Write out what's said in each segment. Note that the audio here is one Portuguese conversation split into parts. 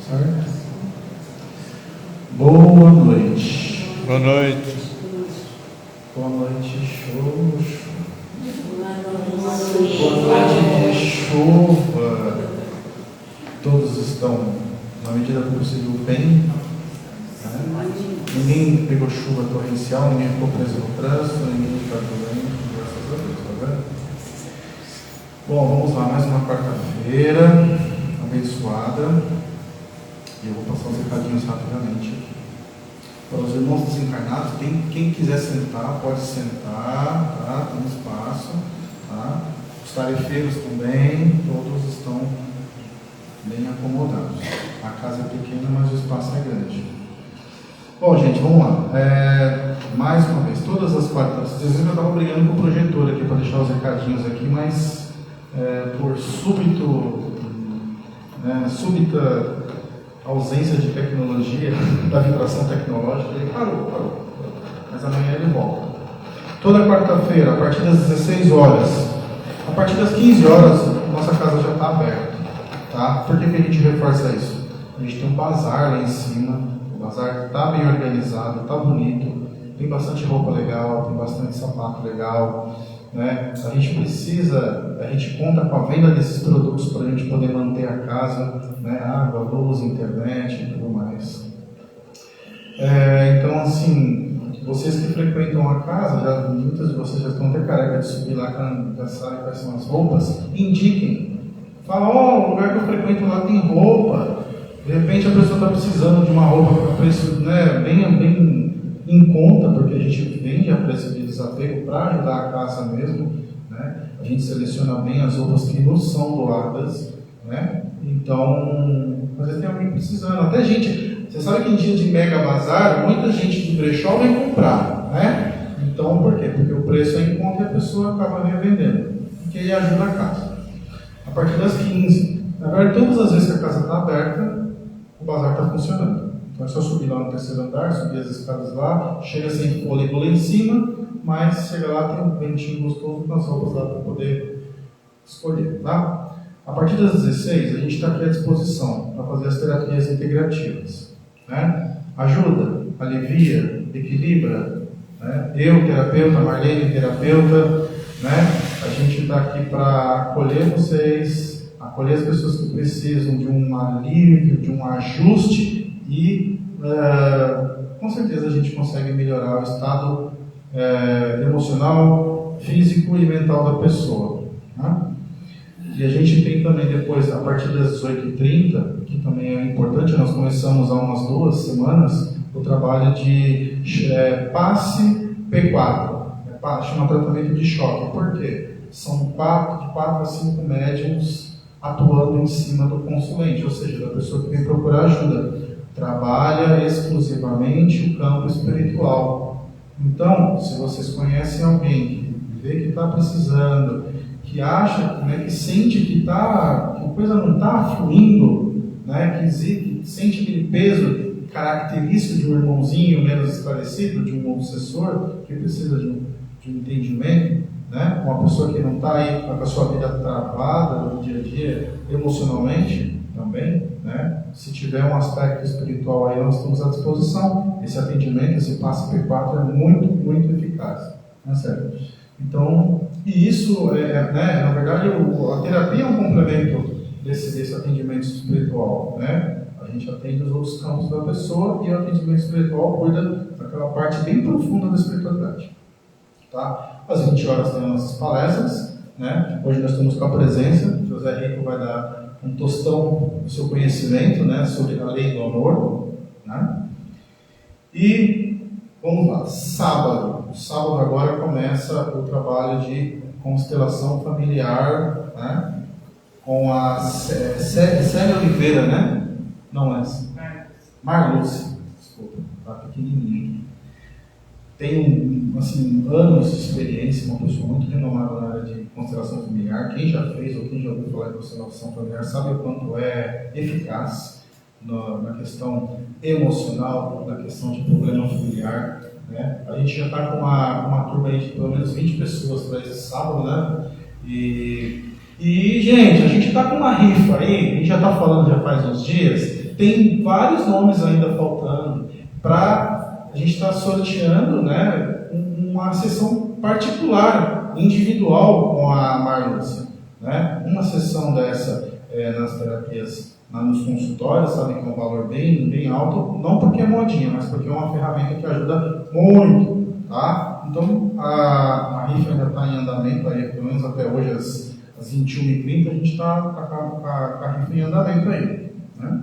Certo? Boa noite. Boa noite. Boa noite, show. Boa noite de chuva. Todos estão, na medida do possível, bem. Ninguém pegou chuva torrencial, ninguém ficou preso no trânsito, ninguém está doente, graças a Deus, tá vendo? Bom, vamos lá, mais uma quarta-feira abençoada. E eu vou passar os recadinhos rapidamente aqui. Para os irmãos desencarnados, quem quiser sentar, pode sentar, tá? Tem espaço, tá? Os tarefeiros também, todos estão bem acomodados. A casa é pequena, mas o espaço é grande. Bom, gente, vamos lá. Mais uma vez, todas as quartas. Às vezes eu estava brigando com o projetor aqui para deixar os recadinhos aqui, mas por súbita ausência de tecnologia, da vibração tecnológica, ele parou. Mas amanhã ele volta. Toda quarta-feira, a partir das 16 horas, a partir das 15 horas, nossa casa já está aberta. Tá? Por que a gente reforça isso? A gente tem um bazar lá em cima, o bazar está bem organizado, está bonito, tem bastante roupa legal, tem bastante sapato legal, né? A gente conta com a venda desses produtos para a gente poder manter a casa, né? Água, luz, internet e tudo mais. Então, assim, vocês que frequentam a casa, muitas de vocês já estão até careca de subir lá, já sabem quais são as roupas, indiquem. Fala, o lugar que eu frequento lá tem roupa. De repente a pessoa está precisando de uma roupa para preço, né, bem em conta, porque a gente vende a preço de desapego para ajudar a casa mesmo, né? A gente seleciona bem as roupas que nos são doadas, né? Então, às vezes tem alguém precisando. Até gente, você sabe que em dia de mega bazar, muita gente de brechó vem comprar, né? Então, por quê? Porque o preço é em conta e a pessoa acaba revendendo, porque aí ajuda a casa. A partir das 15, na verdade, todas as vezes que a casa está aberta, o bazar está funcionando. Então é só subir lá no terceiro andar, subir as escadas lá, chega sem fôlego lá em cima, mas chega lá, tem um ventinho gostoso com as roupas lá para poder escolher, tá? A partir das 16, a gente está aqui à disposição para fazer as terapias integrativas, né? Ajuda, alivia, equilibra, né? Eu, terapeuta, Marlene, terapeuta, né? A gente está aqui para acolher vocês, acolher as pessoas que precisam de um alívio, de um ajuste e, com certeza, a gente consegue melhorar o estado emocional, físico e mental da pessoa. Tá? E a gente tem também depois, a partir das 18h30, que também é importante, nós começamos há umas 2 semanas, o trabalho de passe P4. Chama tratamento de choque. Por quê? São de 4 a 5 médiums atuando em cima do consulente, ou seja, da pessoa que vem procurar ajuda. Trabalha exclusivamente o campo espiritual. Então, se vocês conhecem alguém que vê que está precisando, que acha, né, que sente que a coisa não está fluindo, né, que sente aquele peso característico de um irmãozinho menos esclarecido, de um obsessor, que precisa de um entendimento, né? Uma pessoa que não está aí com a sua vida travada no dia a dia, emocionalmente também, né? Se tiver um aspecto espiritual aí, nós estamos à disposição. Esse atendimento, esse passe P4 é muito, muito eficaz, né? Sério. Então, e isso né? Na verdade, a terapia é um complemento desse atendimento espiritual, né? A gente atende os outros campos da pessoa e o atendimento espiritual cuida daquela parte bem profunda da espiritualidade. Tá? Às 20 horas tem as nossas palestras, né? Hoje nós estamos com a presença, José Rico vai dar um tostão do seu conhecimento, né, sobre a lei do amor, né? E vamos lá, sábado agora começa o trabalho de constelação familiar, né? Com a Célia Oliveira, né? Não é Marluce, desculpa, tá pequenininho. Tem anos de experiência, uma pessoa muito renomada na área de constelação familiar. Quem já fez ou quem já ouviu falar de constelação familiar sabe o quanto é eficaz na questão emocional, na questão de problema familiar, né? A gente já está com uma turma aí de pelo menos 20 pessoas para esse sábado, né? E E, gente, a gente está com uma rifa aí, a gente já está falando já faz uns dias, tem vários nomes ainda faltando para a gente estar sorteando, né, uma sessão particular, individual com a Marluce, né? Uma sessão dessa nas terapias, nos consultórios, sabe que é um valor bem alto, não porque é modinha, mas porque é uma ferramenta que ajuda muito, tá? Então, a rifa ainda está em andamento, aí, pelo menos até hoje, às 21h30, a gente está com a rifa em andamento aí, né?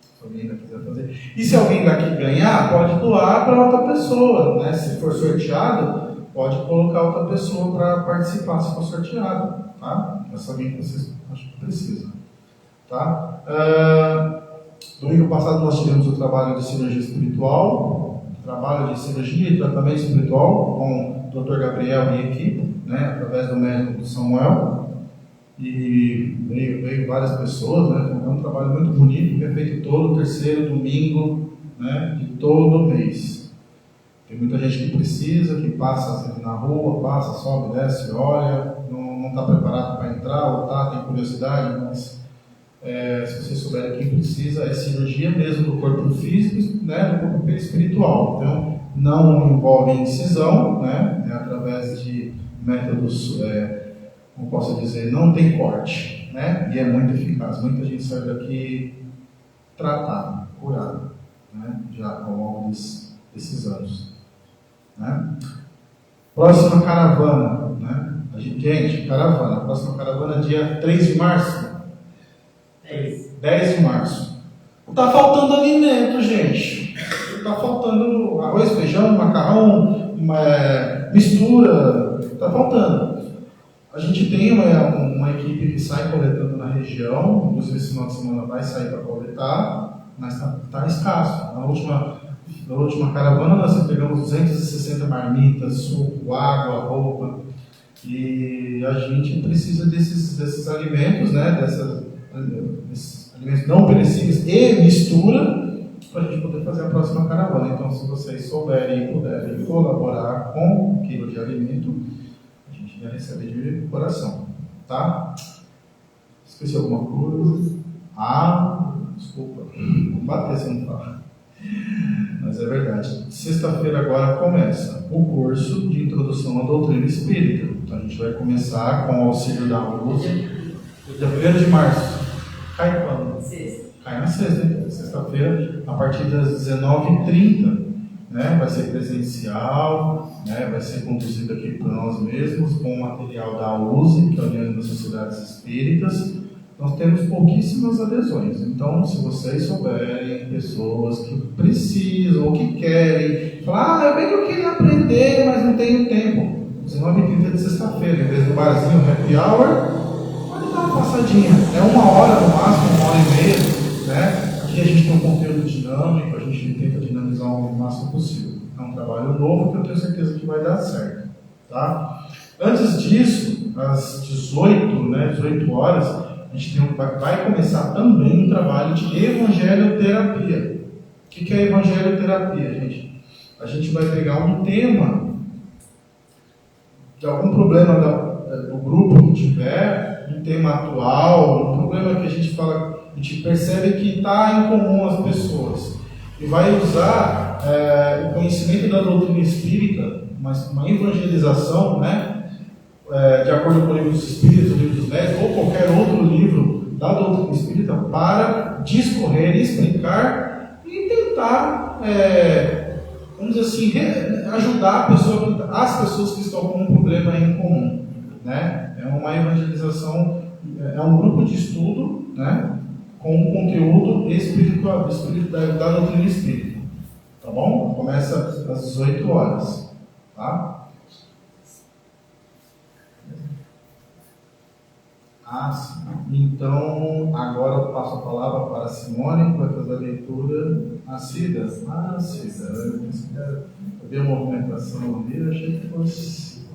Se alguém ainda quiser fazer. E se alguém daqui ganhar, pode doar para outra pessoa, né? Se for sorteado, pode colocar outra pessoa para participar, se for sorteado, tá? Essa alguém que vocês acham que precisa, tá? Domingo passado nós tivemos o trabalho de cirurgia espiritual, trabalho de cirurgia e tratamento espiritual com o Dr. Gabriel e equipe, né? Através do médico Samuel. E veio várias pessoas, né? É um trabalho muito bonito que é feito todo terceiro domingo, né, de todo mês. Tem muita gente que precisa, que passa assim, na rua, passa, sobe, desce, olha, não está preparado para entrar, ou tá, tem curiosidade, mas se vocês souberem quem precisa, é cirurgia mesmo do corpo físico, né, do corpo espiritual. Então, não envolve incisão, né, é através de métodos, como posso dizer, não tem corte, né, e é muito eficaz. Muita gente sai daqui tratada, curada, né, já ao longo desses anos. Né? Próxima caravana, né? Gente, caravana. Próxima caravana dia 3 de março. 10 de março. Está faltando alimento, gente. Está faltando arroz, feijão, macarrão, mistura. Está faltando. A gente tem uma equipe que sai coletando na região. Inclusive esse final de semana vai sair para coletar, mas está escasso. Na última caravana nós pegamos 260 marmitas, suco, água, roupa, e a gente precisa desses alimentos, né, desses alimentos não perecíveis e mistura para a gente poder fazer a próxima caravana. Então, se vocês souberem e puderem colaborar com 1 quilo de alimento, a gente já recebe de coração, tá? Esqueci alguma coisa? Desculpa, vou bater se não falar. Mas é verdade. Sexta-feira agora começa o curso de introdução à doutrina espírita. Então a gente vai começar com o auxílio da luz. Dia 1º de março. Cai quando? Sexta. Cai na sexta, então. Sexta-feira, a partir das 19h30. Né? Vai ser presencial, né? Vai ser conduzido aqui por nós mesmos, com o material da USE, que é a União das Sociedades Espíritas. Nós temos pouquíssimas adesões, então se vocês souberem pessoas que precisam ou que querem falar, bem que eu queria aprender, mas não tenho tempo, 19h30 de sexta-feira, em vez do barzinho happy hour, pode dar uma passadinha, é 1 hora no máximo, 1h30, né? Aqui a gente tem um conteúdo dinâmico, a gente tenta dinamizar o máximo possível. É um trabalho novo que eu tenho certeza que vai dar certo, tá? Antes disso, às 18 horas, a gente vai começar também um trabalho de evangelioterapia. O que é evangelioterapia, gente? A gente vai pegar um tema de algum problema do grupo que tiver, um tema atual, um problema que a gente fala, a gente percebe que está em comum às pessoas, e vai usar o conhecimento da doutrina espírita, uma evangelização, né? De acordo com o Livro dos Espíritos, o Livro dos Médios, ou qualquer outro livro da doutrina espírita, para discorrer, explicar e tentar, vamos dizer assim, ajudar as pessoas que estão com um problema em comum. Né? É uma evangelização, é um grupo de estudo, né, com um conteúdo espiritual, da doutrina espírita. Tá bom? Começa às 18 horas. Tá? Sim. Então, agora eu passo a palavra para a Simone, que vai fazer a leitura. Cida. Cida. Eu vi a movimentação ali, eu achei que fosse.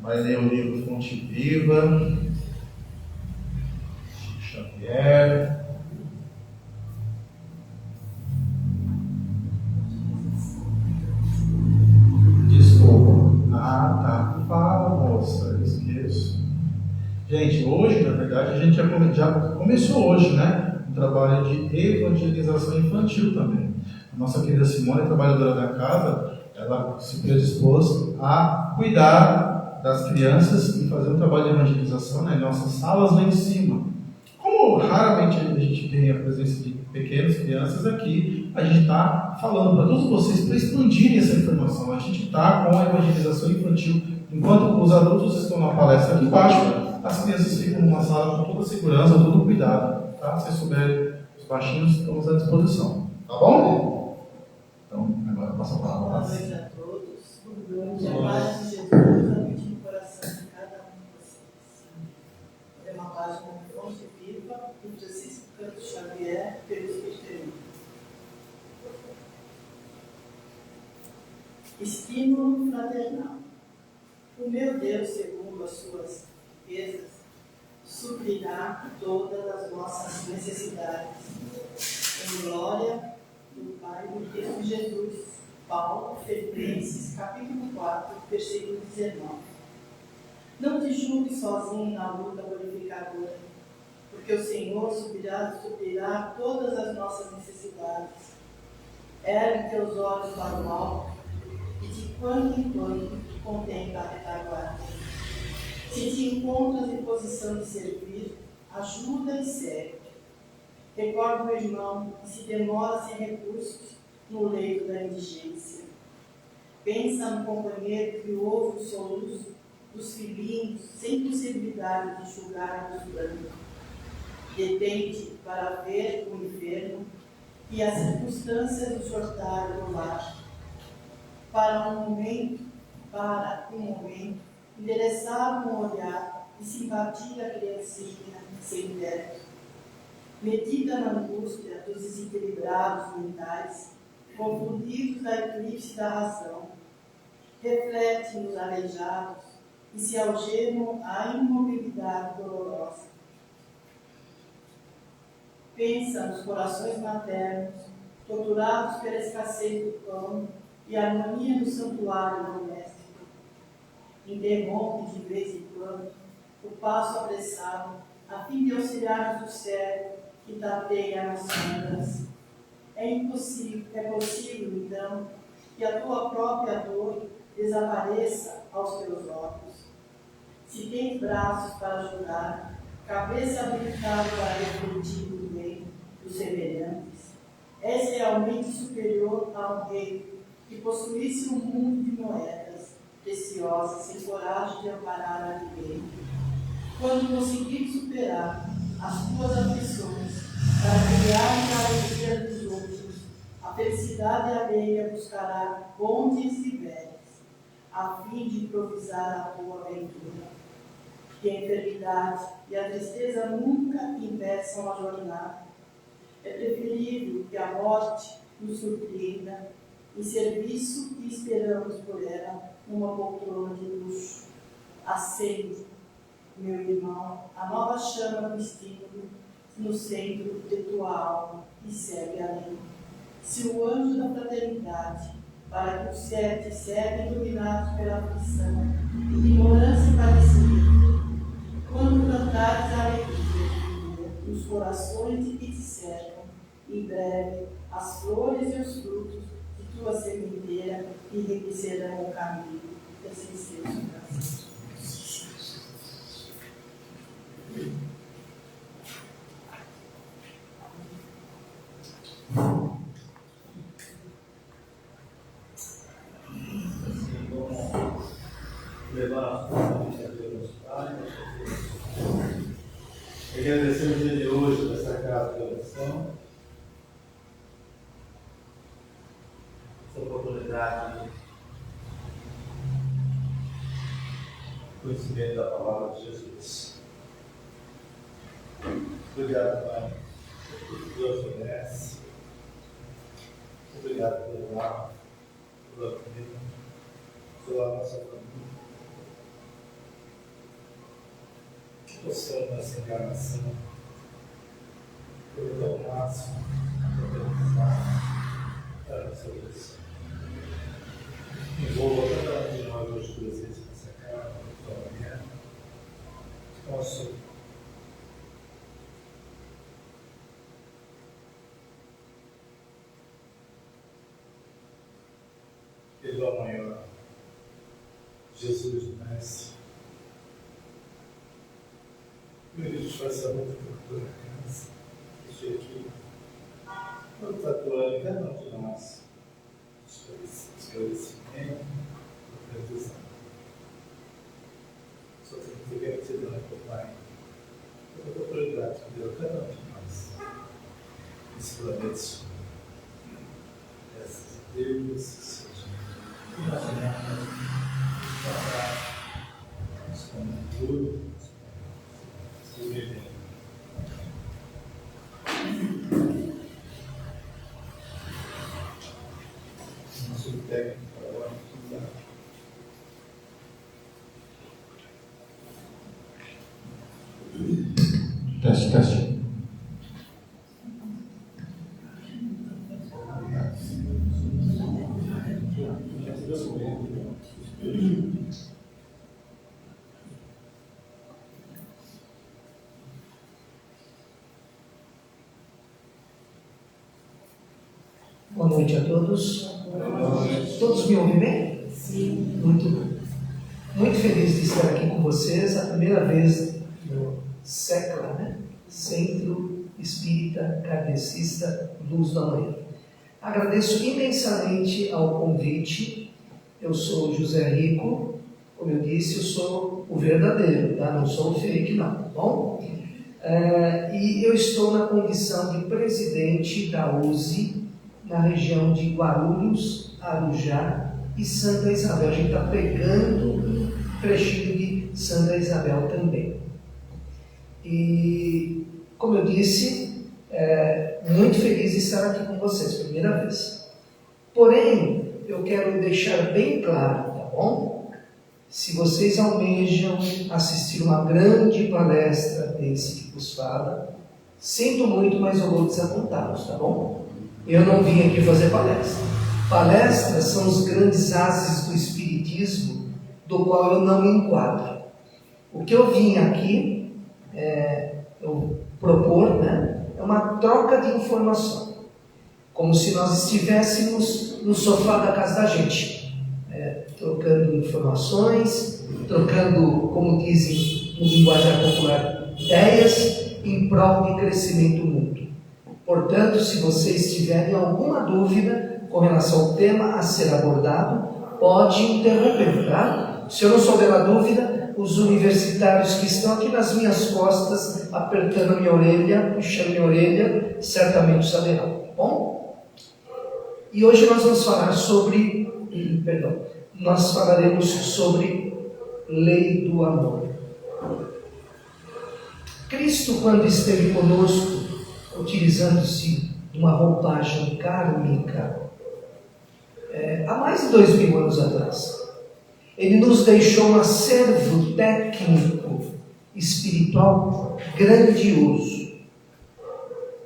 Vai ler o livro Fonte Viva, Chico Xavier. Desculpa. Tá. Fala, moça, eu esqueço. já começou hoje, né? Um trabalho de evangelização infantil também. A nossa querida Simone, trabalhadora da casa, ela se predispôs a cuidar das crianças e fazer um trabalho de evangelização nas nossas salas lá em cima. Como raramente a gente tem a presença de pequenas crianças aqui, a gente está falando para todos vocês para expandirem essa informação. A gente está com a evangelização infantil. Enquanto os adultos estão na palestra aqui embaixo, as crianças ficam numa sala com toda a segurança, todo o cuidado. Tá? Se souberem, os baixinhos estamos à disposição. Tá bom? Então, agora passa a palavra. Boa noite a todos. Que a paz de Jesus habite no coração de cada um de vocês. É uma página de Fonte Viva, do Francisco Canto Xavier, pelo Espírito. Estímulo fraternal. O meu Deus, segundo as suas riquezas, suprirá todas as nossas necessidades. Em glória do Pai do Cristo Jesus. Paulo, Filipenses, capítulo 4, versículo 19. Não te julgue sozinho na luta glorificadora, porque o Senhor suprirá todas as nossas necessidades. Ergue teus olhos para o alto e de quando em quando contempla a retaguarda. Se te encontras em posição de servir, ajuda e serve. Recorda o irmão que se demora sem recursos no leito da indigência. Pensa no companheiro que ouve o soluço dos filhinhos sem possibilidade de enxugar os brancos. Detente para ver o enfermo e as circunstâncias do sortário do lar. Para um momento, endereçar um olhar e simpatia à criancinha sem teto. Medita na angústia dos desequilibrados mentais, confundidos da eclipse da razão. Reflete nos aleijados e se algemam à imobilidade dolorosa. Pensa nos corações maternos, torturados pela escassez do pão e a harmonia do santuário doméstico. Interrompe de vez em quando o passo apressado, a fim de auxiliar o céu que tateia nas sombras. É possível, então, que a tua própria dor desapareça aos teus olhos. Se tens braços para ajudar, cabeça habilitada para refletir o bem dos semelhantes, és realmente superior a um rei que possuísse um mundo de moedas preciosas sem coragem de amparar a ninguém. Quando conseguires superar as tuas aflições para criar a alegria dos outros, a felicidade alheia buscará pontes e velhas, a fim de improvisar a tua aventura. Que a enfermidade e a tristeza nunca impeçam a jornada. É preferível que a morte nos surpreenda em serviço e esperamos por ela numa poltrona de luxo. Acende, meu irmão, a nova chama do estímulo no centro de tua alma e segue além. Se o anjo da fraternidade, para que os sete seguem dominados pela aflição, ignorância e padecimento, quando cantares a alegria nos corações de que te cercam, em breve as flores e os frutos de tua sementeira enriquecerão o caminho desses seus corações. Levar a Deus, Pai, agradecer o dia de hoje dessa casa de oração, essa oportunidade de conhecimento da palavra de Jesus. Obrigado, Pai, por tudo que Deus merece. Obrigado pelo lar, pela vida, pela nossa família. Possamos nessa encarnação, pelo teu máximo, para a nossa oração. Envolva cada um de nós hoje presentes nessa casa, nessa manhã. Posso irmão maior, Jesus Mestre. A gente faz muito por casa. Isso aqui. Não está atuando cada um de nós. Esclarecimento, concretização. Só tem que ter gratidão para o Pai. Toda a oportunidade que deu a cada um de nós. Esse planeta sul. Graças a Deus, seja imaginável, respondendo tudo, sobrevivendo. Nosso técnico agora, Teste, teste. Boa noite a todos. Todos me ouvem bem? Sim. Muito bom. Muito feliz de estar aqui com vocês, a primeira vez no SECLA, né? Centro Espírita Kardecista Luz do Amanhã. Agradeço imensamente ao convite. Eu sou José Rico, como eu disse, eu sou o verdadeiro, tá? Não sou o fake, não, tá bom? E eu estou na condição de presidente da USE, na região de Guarulhos, Arujá e Santa Isabel. A gente está pegando um trechinho de Santa Isabel também. E, como eu disse, muito feliz de estar aqui com vocês, primeira vez. Porém, eu quero deixar bem claro, tá bom? Se vocês almejam assistir uma grande palestra desse que vos fala, sinto muito, mas eu vou desapontá-los, tá bom? Eu não vim aqui fazer palestra. Palestras são os grandes ases do Espiritismo, do qual eu não me enquadro. O que eu vim aqui eu propor, né, é uma troca de informação, como se nós estivéssemos no sofá da casa da gente, trocando informações, trocando, como dizem no linguajar popular, ideias em prol de crescimento mútuo. Portanto, se vocês tiverem alguma dúvida com relação ao tema a ser abordado, pode interromper, tá? Se eu não souber a dúvida, os universitários que estão aqui nas minhas costas, apertando minha orelha, puxando minha orelha, certamente saberão, tá bom? E hoje nós vamos falar sobre, nós falaremos sobre lei do amor. Cristo, quando esteve conosco, utilizando-se de uma roupagem kármica, há mais de 2000 anos atrás, ele nos deixou um acervo técnico espiritual grandioso.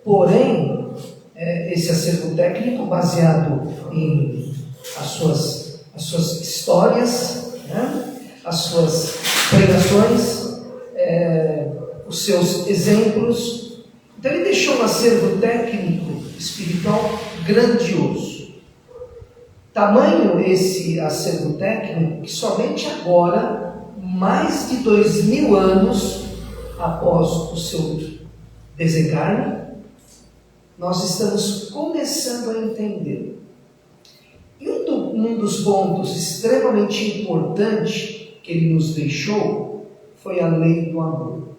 Porém, esse acervo técnico, baseado em as suas histórias, né? As suas pregações, os seus exemplos. Então ele deixou um acervo técnico espiritual grandioso. Tamanho esse acervo técnico que somente agora, mais de 2000 anos após o seu desencarne, nós estamos começando a entender. E um dos pontos extremamente importantes que ele nos deixou foi a lei do amor.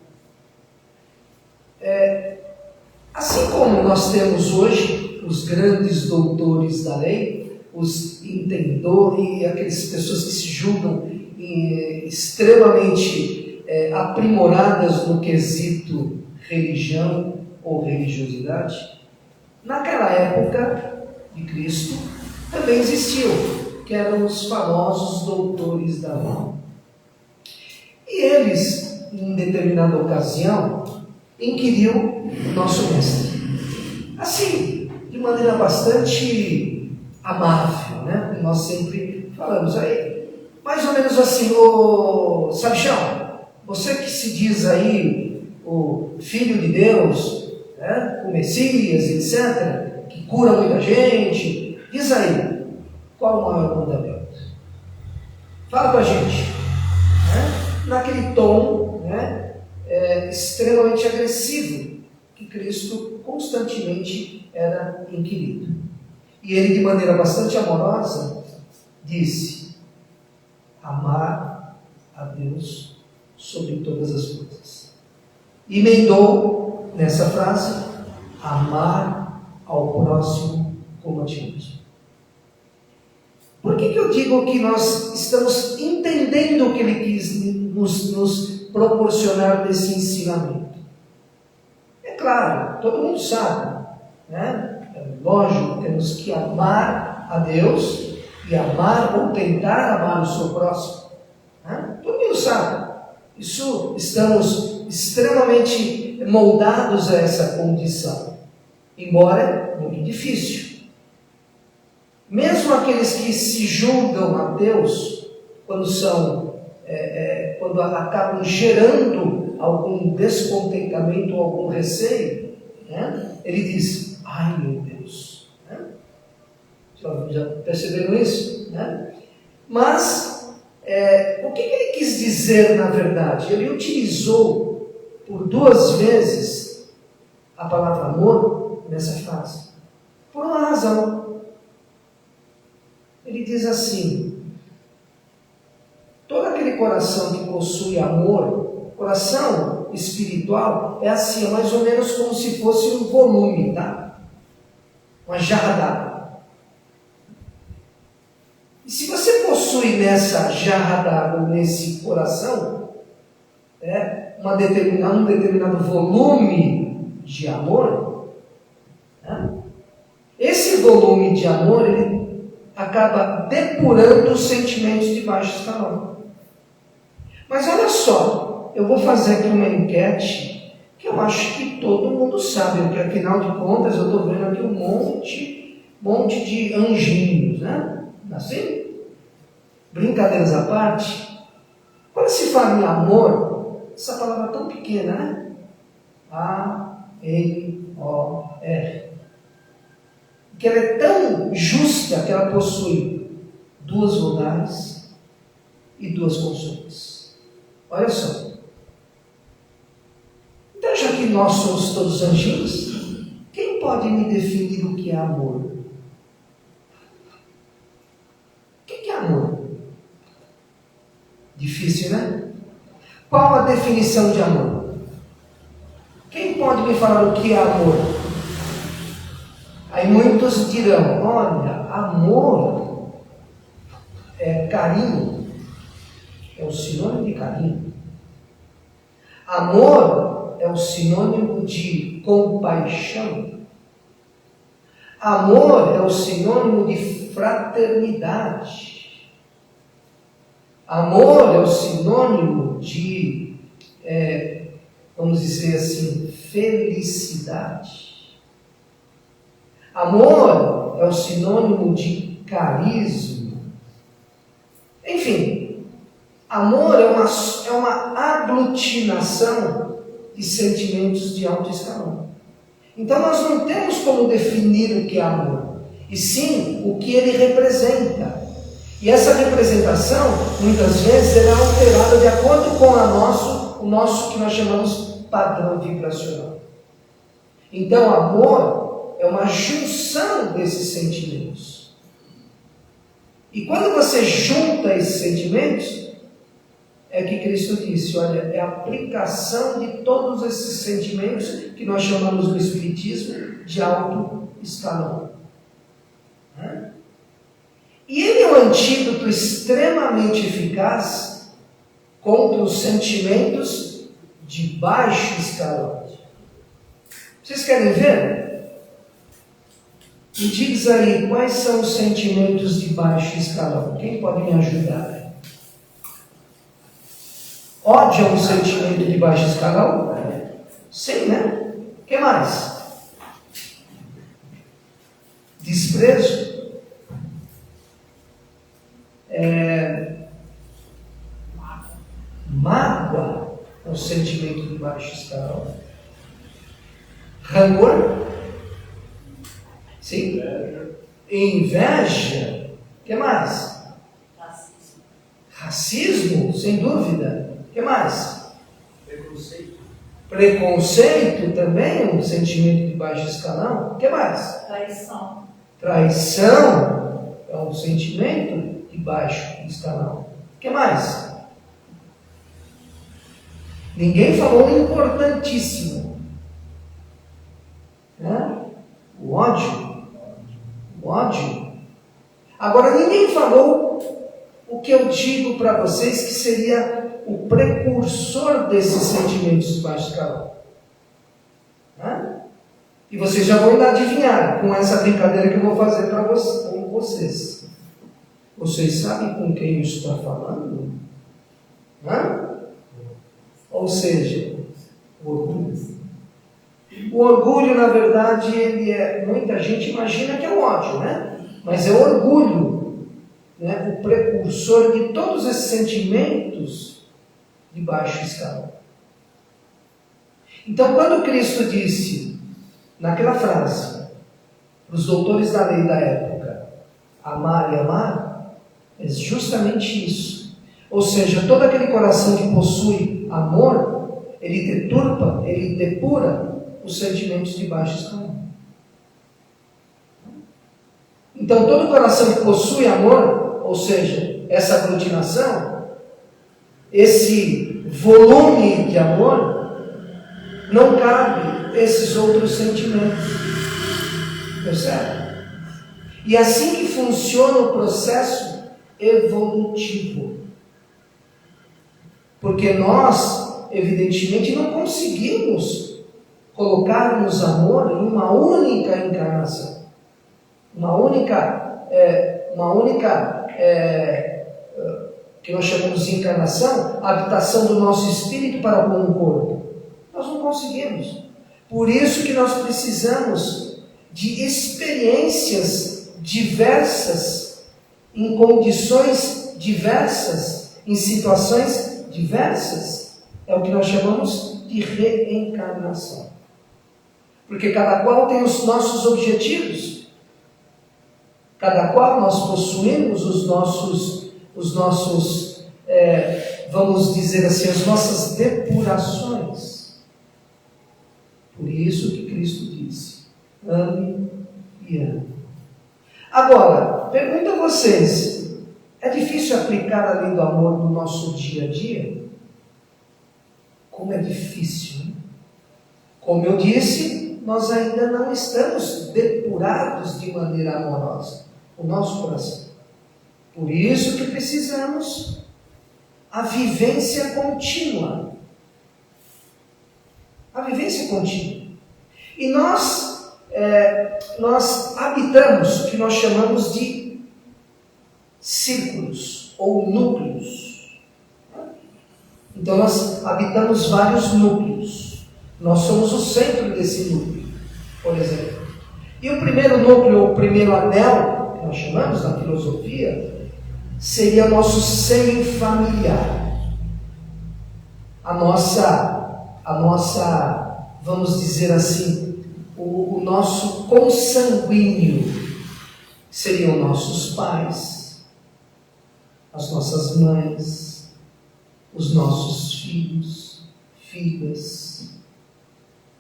Assim como nós temos hoje os grandes doutores da lei, os entendedores e aquelas pessoas que se julgam extremamente aprimoradas no quesito religião ou religiosidade, naquela época de Cristo também existiam, que eram os famosos doutores da lei. E eles, em determinada ocasião, inquiriu o nosso mestre, assim, de maneira bastante amável, né? Como nós sempre falamos aí, mais ou menos assim: ô Sabichão, você que se diz aí o Filho de Deus, né? O Messias, etc., que cura muita gente, diz aí, qual o maior mandamento? Fala com a gente. Naquele tom, extremamente agressivo que Cristo constantemente era inquirido. E ele, de maneira bastante amorosa, disse: amar a Deus sobre todas as coisas. E emendou nessa frase: amar ao próximo como a ti mesmo. Por que eu digo que nós estamos entendendo o que ele quis nos proporcionar desse ensinamento? É claro, todo mundo sabe, né? É lógico, temos que amar a Deus e amar ou tentar amar o seu próximo, né? Todo mundo sabe. Isso, estamos extremamente moldados a essa condição, embora é muito difícil. Mesmo aqueles que se julgam a Deus, quando acabam gerando algum descontentamento ou algum receio, né? Ele diz: ai meu Deus, né? Já perceberam isso? Né? Mas o que ele quis dizer na verdade? Ele utilizou por 2 vezes a palavra amor nessa frase, por uma razão. Ele diz assim: todo aquele coração que possui amor, coração espiritual, é assim, é mais ou menos como se fosse um volume, tá? Uma jarra d'água. E se você possui nessa jarra d'água, nesse coração, um determinado volume de amor, né? Esse volume de amor, ele acaba depurando os sentimentos de baixo escalão. Mas olha só, eu vou fazer aqui uma enquete que eu acho que todo mundo sabe, porque afinal de contas eu estou vendo aqui um monte de anjinhos, né? Assim? Brincadeiras à parte, quando se fala em amor, essa palavra é tão pequena, né? A-M-O-R. Que ela é tão justa que ela possui 2 vogais e 2 consoantes. Olha só. Então, já que nós somos todos anjinhos, quem pode me definir o que é amor? O que é amor? Difícil, né? Qual a definição de amor? Quem pode me falar o que é amor? Aí muitos dirão: olha, amor é carinho, é o sinônimo de carinho. Amor é o sinônimo de compaixão. Amor é o sinônimo de fraternidade. Amor é o sinônimo de, vamos dizer assim, felicidade. Amor é o sinônimo de carisma. Enfim, amor é uma aglutinação de sentimentos de alto escalão. Então nós não temos como definir o que é amor, e sim o que ele representa. E essa representação, muitas vezes, ela é alterada de acordo com o nosso que nós chamamos padrão vibracional. Então, amor é uma junção desses sentimentos. E quando você junta esses sentimentos, é que Cristo disse: olha, é a aplicação de todos esses sentimentos que nós chamamos no Espiritismo de alto escalão. E ele é um antídoto extremamente eficaz contra os sentimentos de baixo escalão. Vocês querem ver? Me diz aí, quais são os sentimentos de baixo escalão? Quem pode me ajudar? Ódio é um sentimento de baixo escalão? Sim, né? O que mais? Desprezo? Mágoa é um sentimento de baixo escalão. Rancor? Sim. Inveja? O que mais? Racismo, sem dúvida. O que mais? Preconceito. Preconceito também é um sentimento de baixo escalão. O que mais? Traição. Traição é um sentimento de baixo escalão. O que mais? Ninguém falou um importantíssimo. Né? O ódio. O ódio. Agora, ninguém falou o que eu digo para vocês que seria o precursor desses sentimentos de baixo escalão. Né? E vocês já vão adivinhar com essa brincadeira que eu vou fazer para vocês. Vocês sabem com quem eu estou falando? Né? Ou seja, o orgulho. O orgulho, na verdade, muita gente imagina que é o ódio, né? Mas é o orgulho, né? O precursor de todos esses sentimentos de baixo escalão. Então, quando Cristo disse, naquela frase, para os doutores da lei da época, amar e amar, é justamente isso. Ou seja, todo aquele coração que possui amor, ele deturpa, ele depura os sentimentos de baixo escalão. Então, todo coração que possui amor, ou seja, essa aglutinação, esse volume de amor, não cabe esses outros sentimentos. Percebe? E assim que funciona o processo evolutivo. Porque nós, evidentemente, não conseguimos colocar-nos amor em uma única encarnação. Uma única que nós chamamos de encarnação, a habitação do nosso espírito para com o corpo. Nós não conseguimos. Por isso que nós precisamos de experiências diversas, em condições diversas, em situações diversas. É o que nós chamamos de reencarnação. Porque cada qual tem os nossos objetivos. Cada qual nós possuímos os nossos, vamos dizer assim, as nossas depurações. Por isso que Cristo disse, ame e ame. Agora, pergunto a vocês, é difícil aplicar a lei do amor no nosso dia a dia? Como é difícil, hein? Como eu disse, nós ainda não estamos depurados de maneira amorosa, o nosso coração. Por isso que precisamos a vivência contínua. A vivência contínua. E nós habitamos o que nós chamamos de círculos ou núcleos. Então nós habitamos vários núcleos. Nós somos o centro desse núcleo, por exemplo. E o primeiro núcleo, o primeiro anel, que nós chamamos na filosofia, seria o nosso seio familiar. A nossa, vamos dizer assim, o nosso consanguíneo seriam nossos pais, as nossas mães, os nossos filhos, filhas,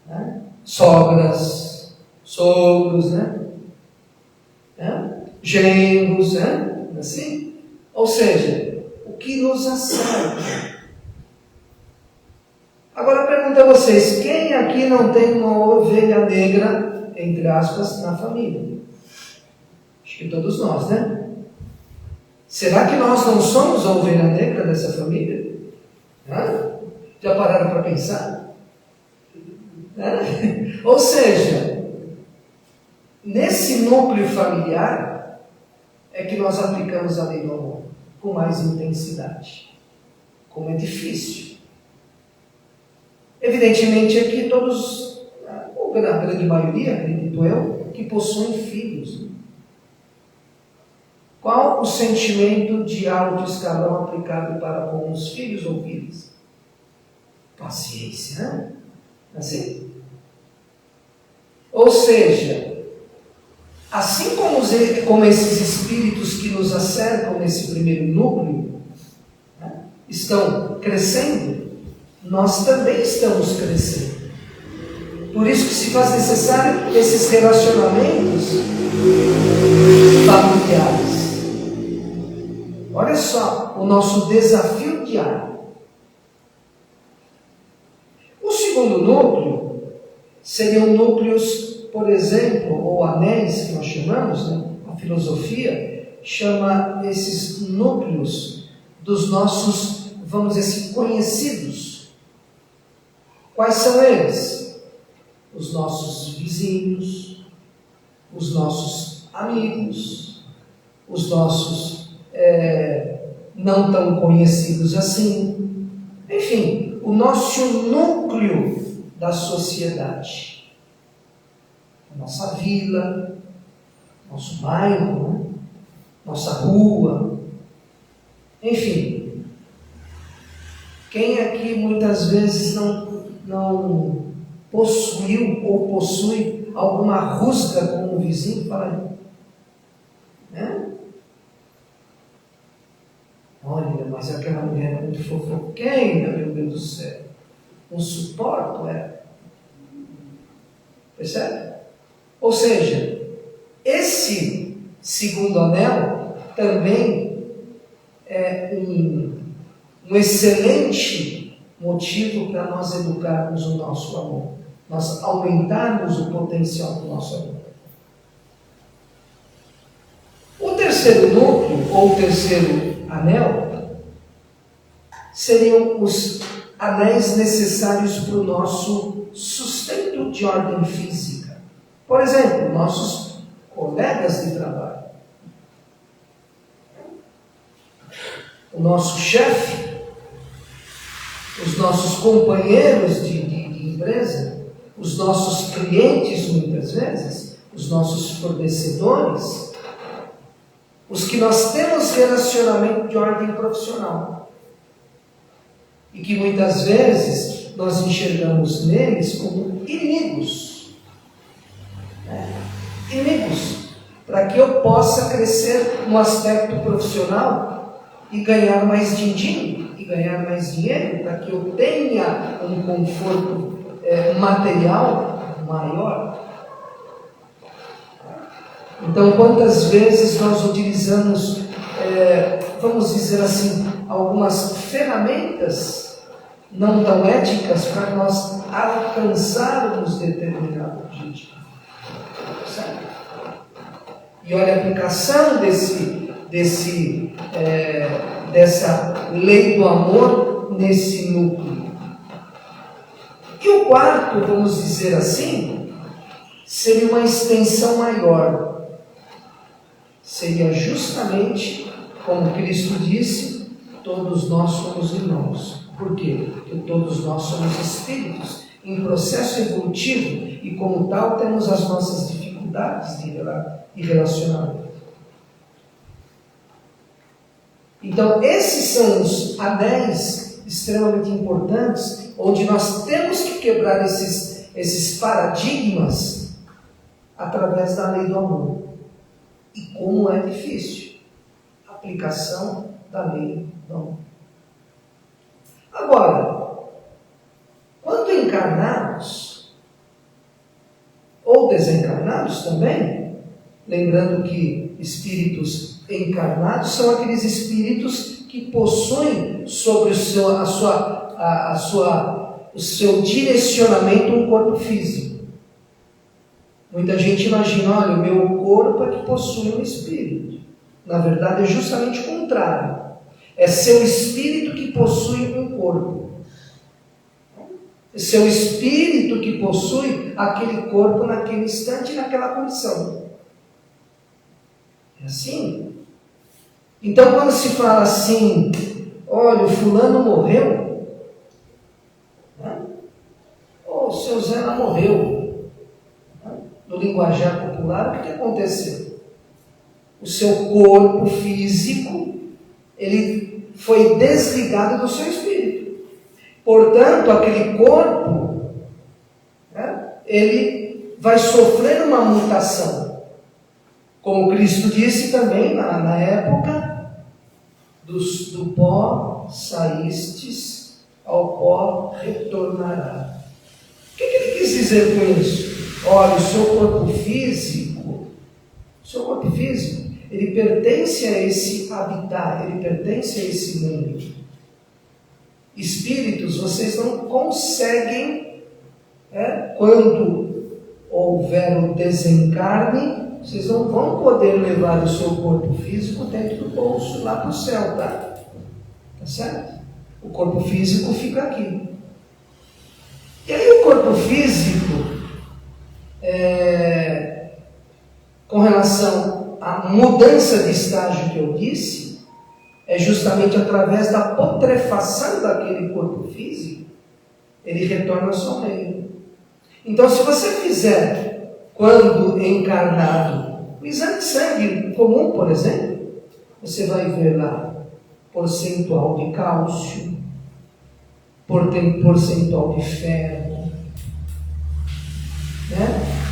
né? Sogras, sogros, né? Genros, né? Assim? Ou seja, o que nos acerca. Agora pergunto a vocês, quem aqui não tem uma ovelha negra, entre aspas, na família? Acho que todos nós, né? Será que nós não somos a ovelha negra dessa família? Já pararam para pensar? Ou seja, nesse núcleo familiar é que nós aplicamos a lei do amor com mais intensidade. Como é difícil. Evidentemente aqui todos, ou a grande maioria, acredito eu, que possuem filhos. Qual o sentimento de alto escalão aplicado para com os filhos ou filhas? Paciência, né? Assim? Ou seja, assim como esses espíritos que nos acercam nesse primeiro núcleo, estão crescendo, nós também estamos crescendo. Por isso que se faz necessário esses relacionamentos familiares. Olha só o nosso desafio diário. O segundo núcleo seriam núcleos, por exemplo, ou anéis que nós chamamos, né? A filosofia chama esses núcleos dos nossos, vamos dizer assim, conhecidos. Quais são eles? Os nossos vizinhos, os nossos amigos, os nossos não tão conhecidos assim. Enfim, o nosso núcleo da sociedade. A nossa vila, nosso bairro, né? Nossa rua. Enfim, quem aqui muitas vezes não possuiu ou possui alguma rusga com o vizinho? Fala aí. Né? Olha, mas aquela mulher é muito fofoqueira, meu Deus do céu. Não suporto ela. Percebe? Ou seja, esse segundo anel também é um excelente motivo para nós educarmos o nosso amor, nós aumentarmos o potencial do nosso amor. O terceiro núcleo, ou o terceiro anel, seriam os anéis necessários para o nosso sustento de ordem física. Por exemplo, nossos colegas de trabalho, o nosso chefe, os nossos companheiros de empresa, os nossos clientes, muitas vezes, os nossos fornecedores, os que nós temos relacionamento de ordem profissional e que muitas vezes nós enxergamos neles como inimigos. Inimigos, para que eu possa crescer no aspecto profissional e ganhar mais din-din, e ganhar mais dinheiro, para que eu tenha um conforto material maior. Então, quantas vezes nós utilizamos, vamos dizer assim, algumas ferramentas não tão éticas para nós alcançarmos determinado objetivo. Certo? E olha a aplicação dessa lei do amor nesse núcleo. E o quarto, vamos dizer assim, seria uma extensão maior. Seria justamente, como Cristo disse, todos nós somos irmãos. Por quê? Porque todos nós somos espíritos em processo evolutivo e, como tal, temos as nossas dificuldades de relacionamento. Então, esses são os anéis extremamente importantes, onde nós temos que quebrar esses paradigmas através da lei do amor. E como é difícil a aplicação da lei do amor. Agora, quando encarnados, ou desencarnados também, lembrando que espíritos encarnados são aqueles espíritos que possuem sobre o seu direcionamento um corpo físico. Muita gente imagina, olha, o meu corpo é que possui um espírito. Na verdade, é justamente o contrário. É seu espírito que possui um corpo. É seu espírito que possui aquele corpo naquele instante e naquela condição. É assim. Então, quando se fala assim, olha, o fulano morreu, né? Ou o seu Zé não morreu. No linguajar popular, o que aconteceu? O seu corpo físico, ele foi desligado do seu espírito. Portanto, aquele corpo, né, ele vai sofrer uma mutação. Como Cristo disse também na época, do pó saístes, ao pó retornará. O que ele quis dizer com isso? Olha, o seu corpo físico, ele pertence a esse habitat, ele pertence a esse mundo. Espíritos, vocês não conseguem, quando houver o desencarne, vocês não vão poder levar o seu corpo físico dentro do bolso lá para o céu, tá? Tá certo? O corpo físico fica aqui. E aí o corpo físico, com relação à mudança de estágio que eu disse, é justamente através da putrefação daquele corpo físico, ele retorna ao seu reino. Então, se você fizer, quando encarnado, o exame de sangue comum, por exemplo, você vai ver lá percentual de cálcio, percentual de ferro,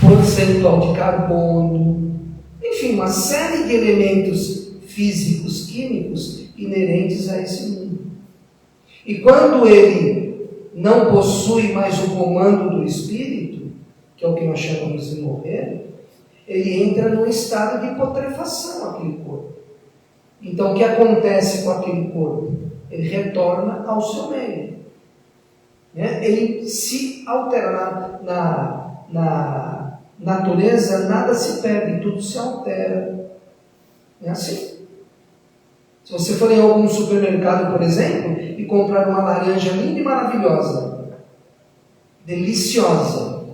percentual de carbono, enfim, uma série de elementos físicos, químicos inerentes a esse mundo. E quando ele não possui mais o comando do espírito, que é o que nós chamamos de morrer, ele entra num estado de putrefação aquele corpo. Então o que acontece com aquele corpo? Ele retorna ao seu meio. Ele se altera. Na natureza nada se perde, tudo se altera. É assim. Se você for em algum supermercado, por exemplo, e comprar uma laranja linda e maravilhosa, deliciosa,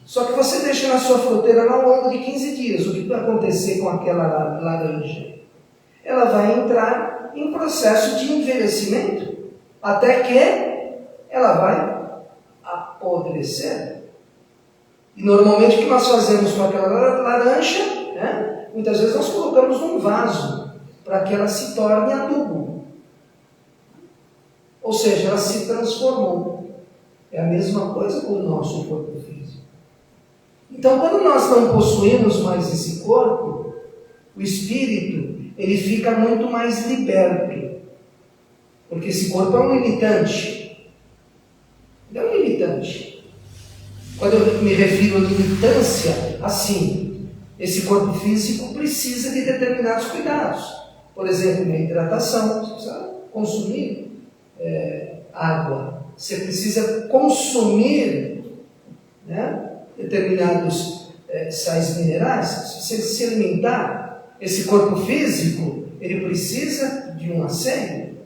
só que você deixa na sua fruteira ao longo de 15 dias, o que vai acontecer com aquela laranja? Ela vai entrar em processo de envelhecimento, até que ela vai apodrecer. E normalmente o que nós fazemos com aquela laranja, muitas vezes nós colocamos num vaso, para que ela se torne adubo. Ou seja, ela se transformou. É a mesma coisa com o nosso corpo físico. Então, quando nós não possuímos mais esse corpo, o espírito, ele fica muito mais liberto. Porque esse corpo é um limitante. Ele é um limitante. Quando eu me refiro à limitância, assim, esse corpo físico precisa de determinados cuidados. Por exemplo, na hidratação, você precisa consumir água. Você precisa consumir determinados sais minerais. Se você se alimentar, esse corpo físico, ele precisa de um asseio.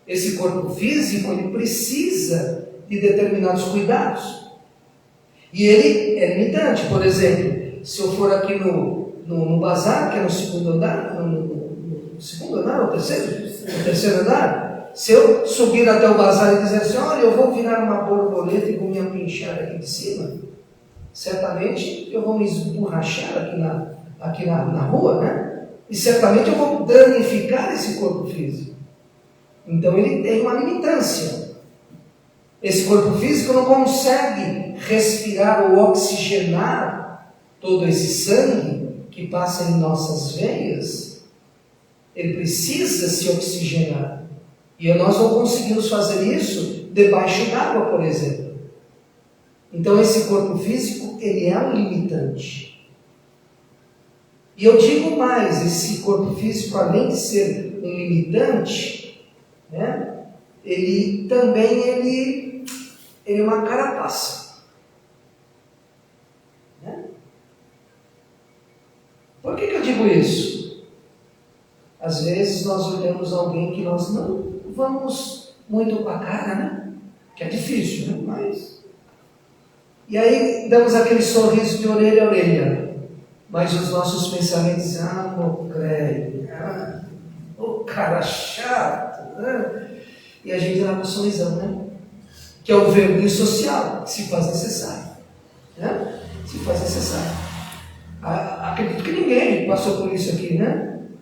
Esse corpo físico, ele precisa de determinados cuidados. E ele é limitante. Por exemplo, se eu for aqui no bazar, que é no segundo andar, no segundo andar ou terceiro andar, se eu subir até o bazar e dizer assim, olha, eu vou virar uma borboleta e vou me apinchar aqui de cima, certamente eu vou me esborrachar aqui na rua, e certamente eu vou danificar esse corpo físico. Então ele tem uma limitância. Esse corpo físico não consegue respirar ou oxigenar todo esse sangue que passa em nossas veias. Ele precisa se oxigenar. E nós não conseguimos fazer isso debaixo d'água, por exemplo. Então esse corpo físico, ele é um limitante. E eu digo mais, esse corpo físico, além de ser um limitante, ele também ele é uma carapaça. Por que eu digo isso? Às vezes nós olhamos alguém que nós não vamos muito com a cara, que é difícil, mas... E aí damos aquele sorriso de orelha a orelha, mas os nossos pensamentos dizem, meu creio, o cara chato, e a gente dá uma sorrisão, que é o verbo social, que se faz necessário, se faz necessário. Acredito que ninguém passou por isso aqui,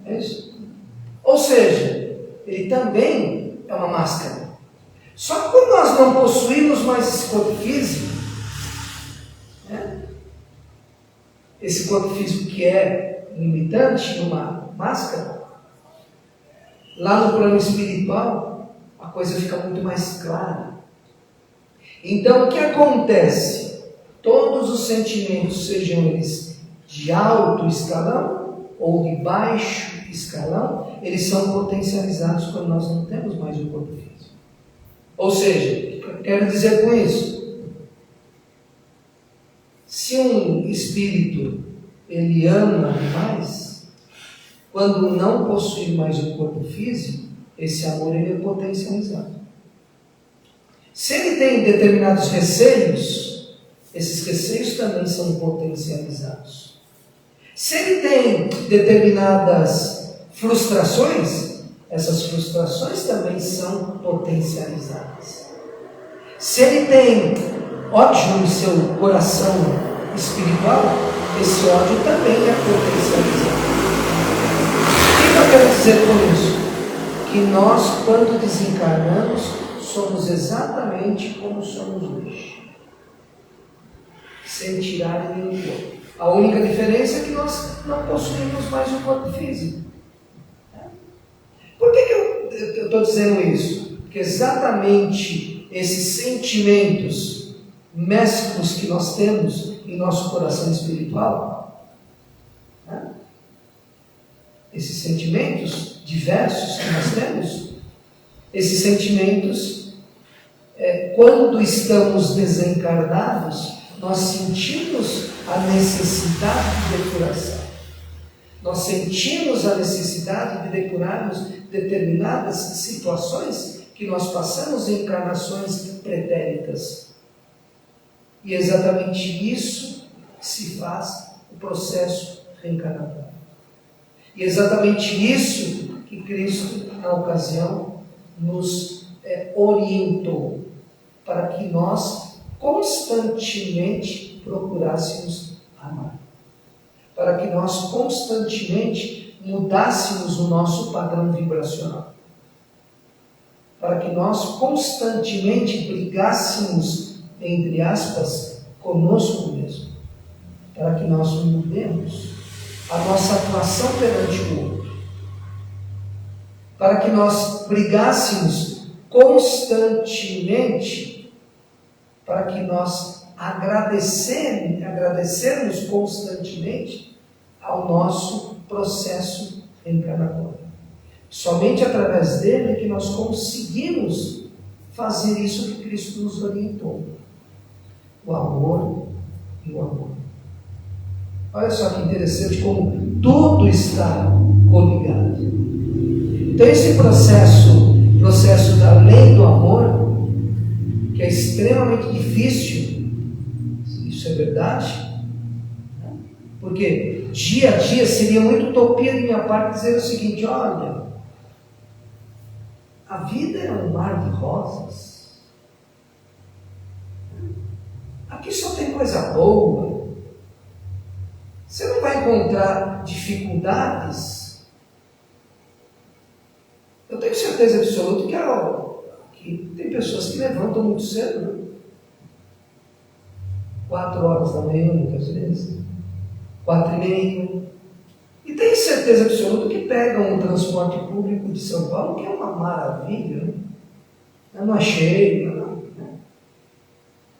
é isso. Ou seja, ele também é uma máscara. Só que quando nós não possuímos mais esse corpo físico, esse corpo físico que é limitante, uma máscara, lá no plano espiritual, a coisa fica muito mais clara. Então, o que acontece? Todos os sentimentos, sejam eles de alto escalão ou de baixo escalão, eles são potencializados quando nós não temos mais o corpo físico. Ou seja, o que eu quero dizer com isso? Se um espírito ele ama demais, quando não possui mais o corpo físico, esse amor ele é potencializado. Se ele tem determinados receios, esses receios também são potencializados. Se ele tem determinadas frustrações, essas frustrações também são potencializadas. Se ele tem ódio no seu coração espiritual, esse ódio também é potencializado. O que eu quero dizer com isso? Que nós, quando desencarnamos, somos exatamente como somos hoje, sem tirar nenhum corpo. A única diferença é que nós não possuímos mais o corpo físico. Por que eu estou dizendo isso? Porque exatamente esses sentimentos mesclos que nós temos em nosso coração espiritual, esses sentimentos diversos que nós temos, esses sentimentos, quando estamos desencarnados, nós sentimos a necessidade de depuração. Nós sentimos a necessidade de depurarmos determinadas situações que nós passamos em encarnações pretéritas. E é exatamente isso que se faz o processo reencarnatório. E é exatamente isso que Cristo, na ocasião, nos orientou, para que nós constantemente procurássemos amar. Para que nós constantemente mudássemos o nosso padrão vibracional. Para que nós constantemente brigássemos, entre aspas, conosco mesmo. Para que nós mudemos a nossa atuação perante o outro. Para que nós brigássemos constantemente, para que nós agradecermos constantemente ao nosso processo reencarnatório. Somente através dele é que nós conseguimos fazer isso que Cristo nos orientou. O amor e o amor. Olha só que interessante como tudo está coligado. Então esse processo da lei do amor, que é extremamente difícil, isso é verdade, porque dia a dia seria muito utopia de minha parte dizer o seguinte: olha, a vida é um mar de rosas, aqui só tem coisa boa, você não vai encontrar dificuldades. Eu tenho certeza absoluta que tem pessoas que levantam muito cedo, né? 4 horas da manhã, muitas vezes, 4h30, e tenho certeza absoluta que pegam o transporte público de São Paulo, que é uma maravilha, né? Não é cheio, não, né?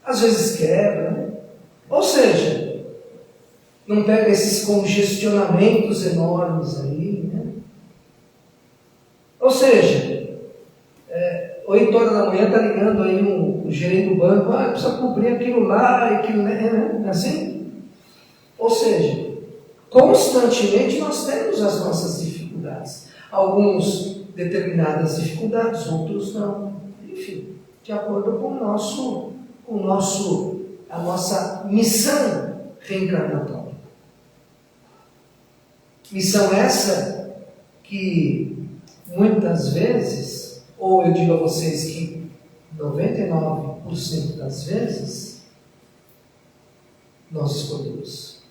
Às vezes quebra, né? Ou seja, não pega esses congestionamentos enormes aí, né? Ou seja, 8 horas da manhã está ligando aí o gerente do banco, precisa cobrir aquilo lá, aquilo, né? Assim? Ou seja, constantemente nós temos as nossas dificuldades. Alguns determinadas dificuldades, outros não. Enfim, de acordo com a nossa missão reencarnatória. Missão essa que muitas vezes, ou eu digo a vocês que 99% das vezes, nós escolhemos.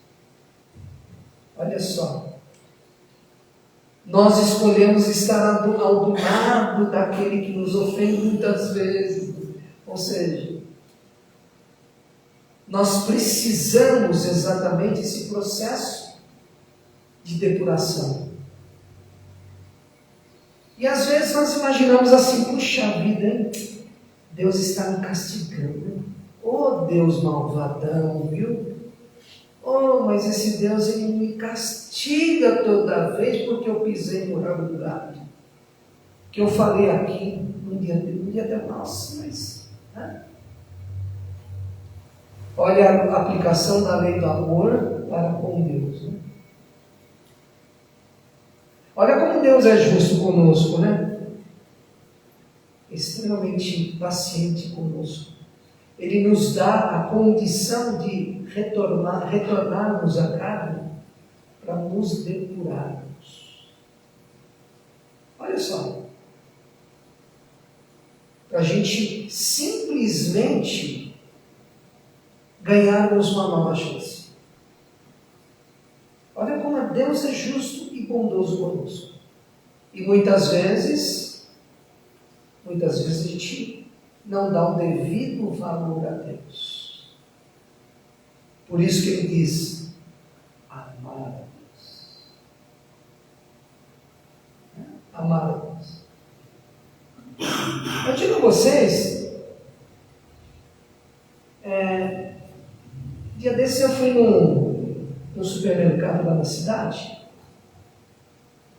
Olha só, nós escolhemos estar ao lado daquele que nos ofende muitas vezes. Ou seja, nós precisamos exatamente desse processo de depuração. E às vezes nós imaginamos assim, puxa vida, hein? Deus está me castigando. Oh, Deus malvadão, viu? Oh, mas esse Deus, ele me castiga toda vez porque eu pisei no rabo do gato. Que eu falei aqui, um dia deu, nossa, mas... Né? Olha a aplicação da lei do amor para com Deus. Né? Olha como Deus é justo conosco, né? Extremamente paciente conosco. Ele nos dá a condição de retornarmos à carne para nos depurarmos. Olha só. Para a gente simplesmente ganharmos uma nova chance. Olha como Deus é justo e bondoso conosco. E muitas vezes a gente não dá o devido valor a Deus. Por isso que ele diz, amar a Deus. Amar a Deus. Eu digo a vocês, dia desse eu fui no supermercado lá na cidade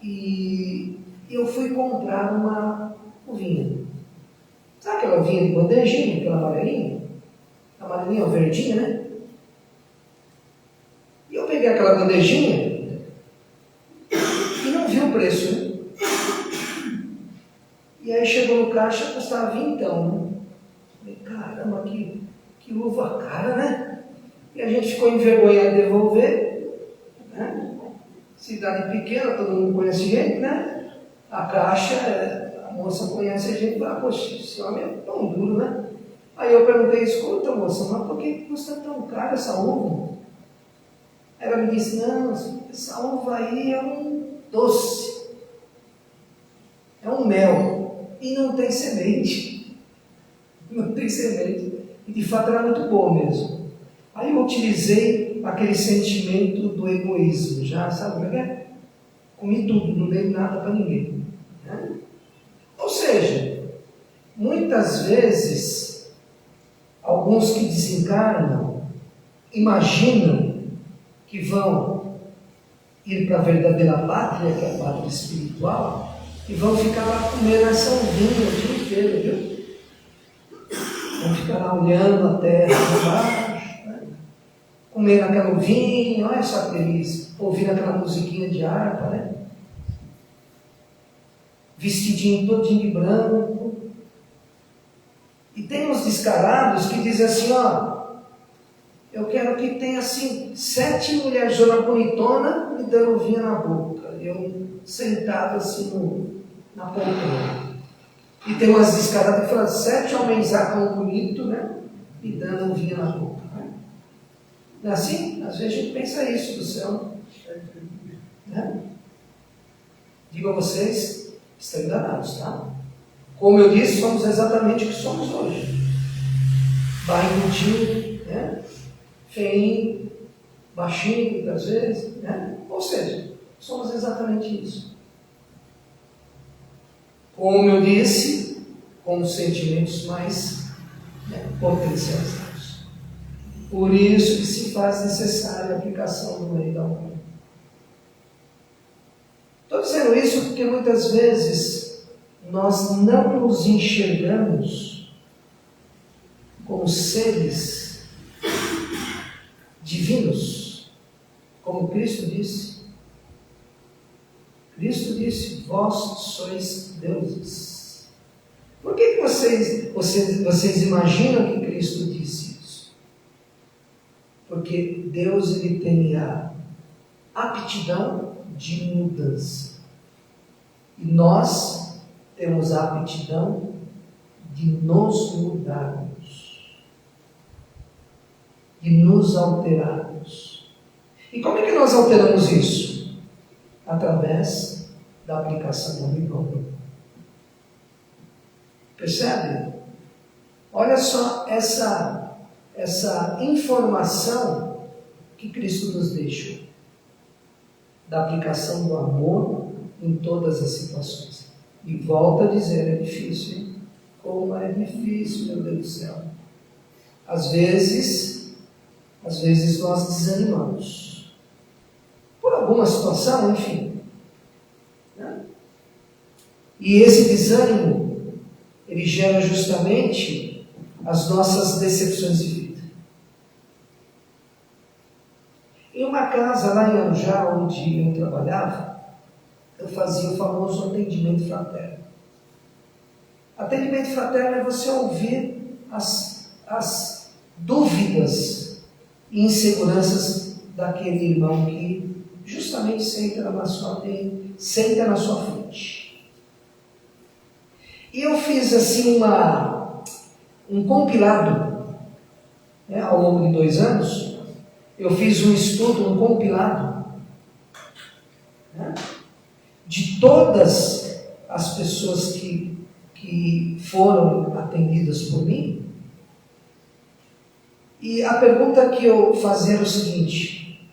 e eu fui comprar uma uvinha. Sabe aquela uvinha de bandejinha, aquela amarelinha? Amarelinha ou verdinha, né? E eu peguei aquela bandejinha e não vi o preço, né? E aí chegou no caixa, custava vintão, né? Falei, caramba, que uva cara, né? E a gente ficou envergonhado de devolver, né? Cidade pequena, todo mundo conhece gente, né? A caixa, a moça conhece a gente e fala, poxa, esse homem é tão duro, né? Aí eu perguntei, escuta moça, mas por que custa tão caro essa uva? Ela me disse, não, essa uva aí é um doce, é um mel, e não tem semente. Não tem semente. E de fato era muito boa mesmo. Aí eu utilizei aquele sentimento do egoísmo, já sabe como é? Comi tudo, não dei nada para ninguém. Né? Ou seja, muitas vezes, alguns que desencarnam, imaginam que vão ir para a verdadeira pátria, que é a pátria espiritual, e vão ficar lá comendo essa uvinha o dia inteiro, viu? Vão ficar lá olhando a terra de baixo, né? Comendo aquela uvinha, olha só que delícia, ouvindo aquela musiquinha de harpa, né? Vestidinho todinho de branco. E tem uns descarados que dizem assim, ó, eu quero que tenha assim 7 mulherzonas bonitonas me dando uvinha na boca. Eu sentado assim na poltrona. E tem umas descaradas que falam 7 homens tão bonitos, né? Me dando uvinha na boca. Né? Não é assim? Às vezes a gente pensa isso do céu. Né? Digo a vocês, estão enganados, tá? Como eu disse, somos exatamente o que somos hoje. Barrigudinho, né? Feinho, baixinho, muitas vezes, né? Ou seja, somos exatamente isso. Como eu disse, com os sentimentos mais potencializados. Por isso que se faz necessária a aplicação do lei da honra. Estou dizendo isso porque muitas vezes nós não nos enxergamos como seres divinos, como Cristo disse. Cristo disse, vós sois deuses. Por que vocês imaginam que Cristo disse isso? Porque Deus ele tem a aptidão de mudança. E nós temos a aptidão de nos mudarmos, de nos alterarmos. E como é que nós alteramos isso? Através da aplicação da lei do amor. Percebe? Olha só essa informação que Cristo nos deixou. Da aplicação do amor em todas as situações. E volto a dizer, é difícil, hein? Como é difícil, meu Deus do céu. Às vezes nós desanimamos. Por alguma situação, enfim. Né? E esse desânimo, ele gera justamente as nossas decepções de vida. Em uma casa lá em Arujá, onde eu trabalhava, eu fazia o famoso atendimento fraterno. Atendimento fraterno é você ouvir as dúvidas e inseguranças daquele irmão que justamente senta na sua frente. E eu fiz assim um compilado, né, ao longo de 2 anos. Eu fiz um estudo, um compilado, né, de todas as pessoas que foram atendidas por mim. E a pergunta que eu fazia era o seguinte: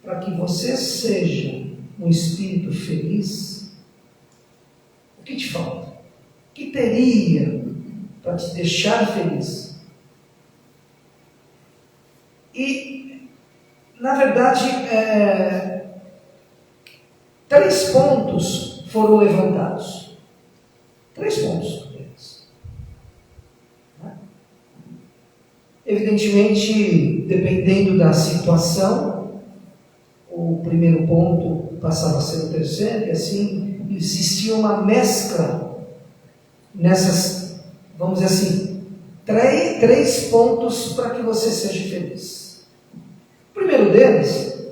para que você seja um espírito feliz, o que te falta? O que teria para te deixar feliz? E, na verdade, 3 pontos foram levantados. 3 pontos apenas. Evidentemente, dependendo da situação, o primeiro ponto passava a ser o terceiro, e assim existia uma mescla nessas, vamos dizer assim, 3 pontos para que você seja feliz. O primeiro deles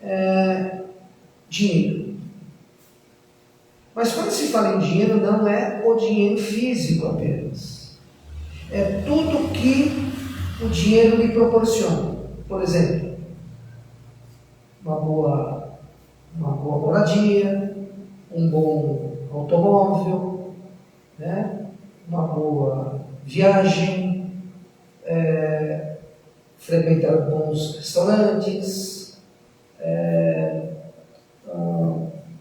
é dinheiro. Mas quando se fala em dinheiro, não é o dinheiro físico apenas. É tudo que o dinheiro lhe proporciona. Por exemplo, uma boa moradia, um bom automóvel, né? Uma boa viagem, frequentar bons restaurantes,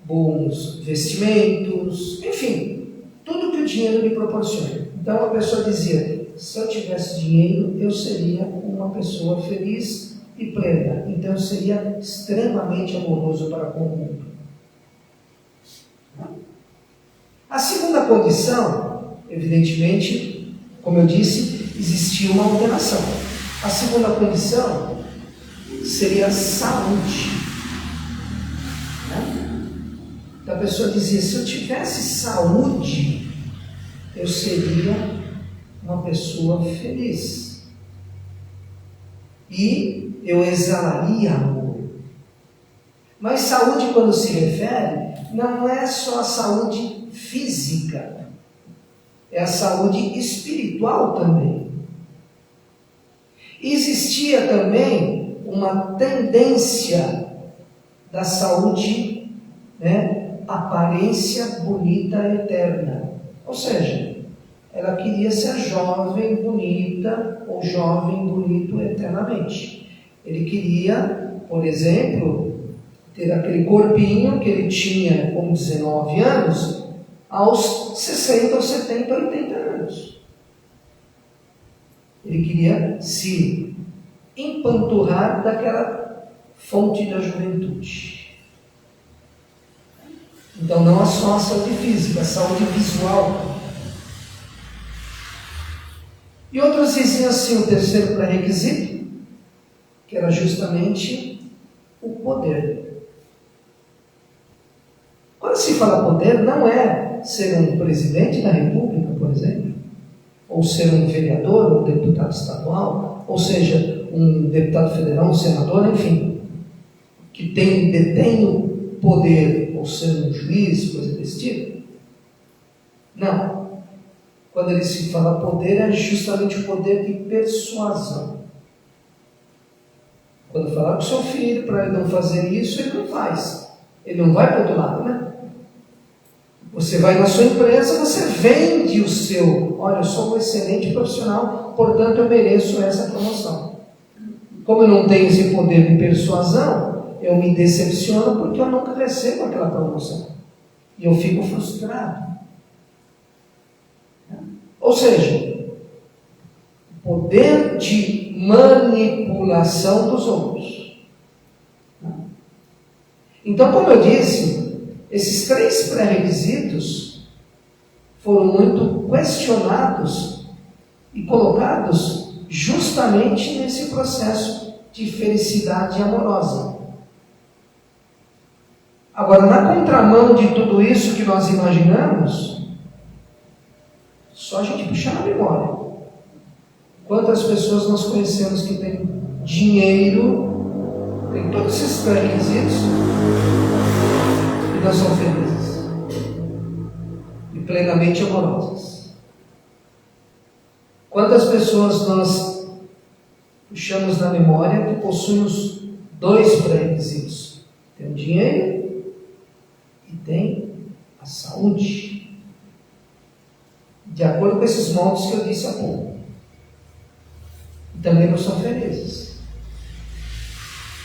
bons vestimentos, enfim, tudo que o dinheiro lhe proporciona. Então a pessoa dizia: se eu tivesse dinheiro, eu seria uma pessoa feliz e plena. Então eu seria extremamente amoroso para com o mundo. A segunda condição, evidentemente, como eu disse, existia uma alteração. A segunda condição seria saúde. Então a pessoa dizia: se eu tivesse saúde, eu seria uma pessoa feliz. E eu exalaria amor. Mas saúde, quando se refere, não é só a saúde física, é a saúde espiritual também. Existia também uma tendência da saúde, né, aparência bonita eterna. Ou seja, ela queria ser jovem, bonita, ou jovem, bonito eternamente. Ele queria, por exemplo, ter aquele corpinho que ele tinha com 19 anos, aos 60, ou 70, 80 anos. Ele queria se empanturrar daquela fonte da juventude. Então não é só a saúde física, a saúde visual. E outros diziam assim, o terceiro pré-requisito, que era justamente o poder. Quando se fala poder, não é ser um presidente da República, por exemplo, ou ser um vereador, ou um deputado estadual, ou seja, um deputado federal, um senador, enfim, que detém o poder, ou ser um juiz, coisa desse tipo. Não. Quando ele se fala poder, é justamente o poder de persuasão. Quando falar com o seu filho para ele não fazer isso, ele não faz. Ele não vai para o outro lado, né? Você vai na sua empresa, você vende o seu. Olha, eu sou um excelente profissional, portanto eu mereço essa promoção. Como eu não tenho esse poder de persuasão, eu me decepciono porque eu nunca recebo aquela promoção. e eu fico frustrado. Ou seja, o poder de manipulação dos outros. Então, como eu disse, esses 3 pré-requisitos foram muito questionados e colocados justamente nesse processo de felicidade amorosa. Agora, na contramão de tudo isso que nós imaginamos, só a gente puxar na memória. Quantas pessoas nós conhecemos que têm dinheiro, têm todos esses pré-requisitos e não são felizes e plenamente amorosas? Quantas pessoas nós puxamos na memória que possuem os 2 pré-requisitos? Tem o dinheiro e tem a saúde. De acordo com esses moldes que eu disse há pouco. E também não são felizes.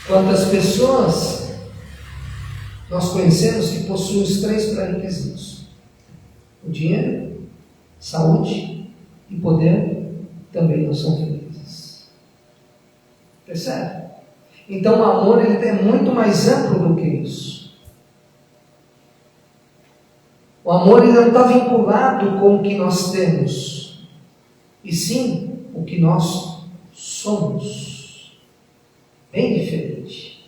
Quantas pessoas nós conhecemos que possuem os 3 pré-requisitos? O dinheiro, saúde e poder também não são felizes. Percebe? Então o amor ele é muito mais amplo do que isso. O amor ele não está vinculado com o que nós temos, e sim o que nós somos. Bem diferente.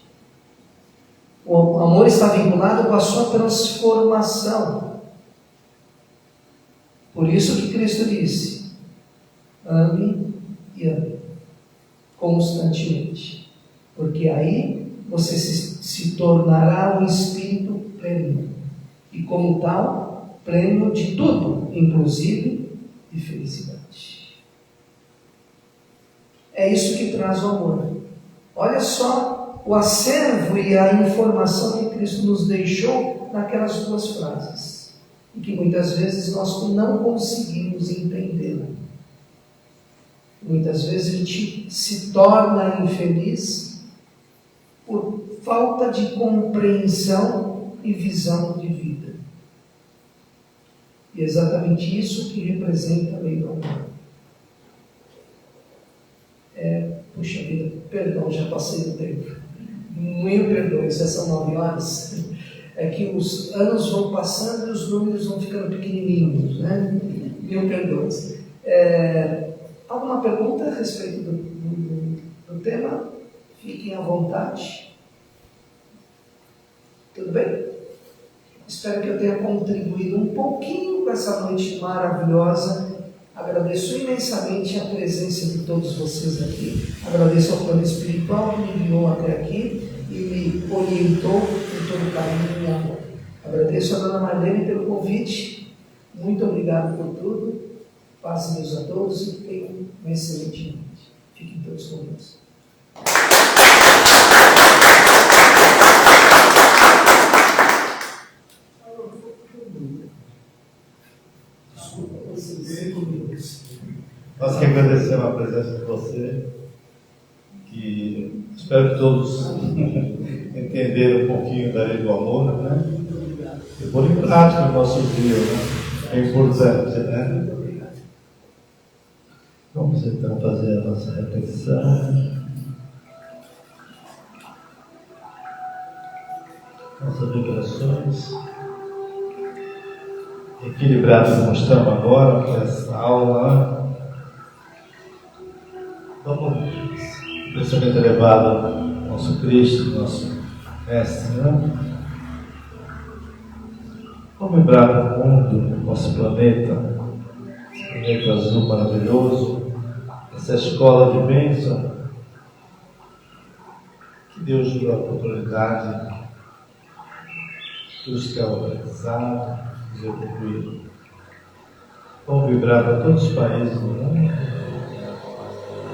O amor está vinculado com a sua transformação. Por isso que Cristo disse: ame e ame constantemente, porque aí você se tornará um espírito pleno, e como tal, pleno de tudo, inclusive de felicidade. É isso que traz o amor. Olha só o acervo e a informação que Cristo nos deixou naquelas 2 frases, e que muitas vezes nós não conseguimos entendê-la. Muitas vezes a gente se torna infeliz por falta de compreensão e visão de vida. E é exatamente isso que representa a lei do amor. Puxa vida, perdão, já passei do tempo. Meu perdão, já são 9 horas. É que os anos vão passando e os números vão ficando pequenininhos, né? Mil perdões. Alguma pergunta a respeito do tema? Fiquem à vontade. Tudo bem? Espero que eu tenha contribuído um pouquinho com essa noite maravilhosa. Agradeço imensamente a presença de todos vocês aqui. Agradeço ao plano espiritual que me enviou até aqui e me orientou com todo carinho e amor. Agradeço a dona Marlene pelo convite. Muito obrigado por tudo. Paz e Deus a todos e tenham um excelente noite. Fiquem todos com Deus. Nós que agradecemos a presença de você, que espero que todos entenderam um pouquinho da lei do amor, né? E pôr em prática o nosso dia, né? É importante, né? Vamos então fazer a nossa reflexão. Nossas vibrações. Equilibrados como estamos agora, com essa aula. Vamos, pensamento elevado ao nosso Cristo, nosso Mestre, né? Vamos vibrar no mundo, no nosso planeta azul maravilhoso, essa escola de bênção que Deus deu a oportunidade dos que é organizado, de evoluir. Vamos vibrar para todos os países do mundo,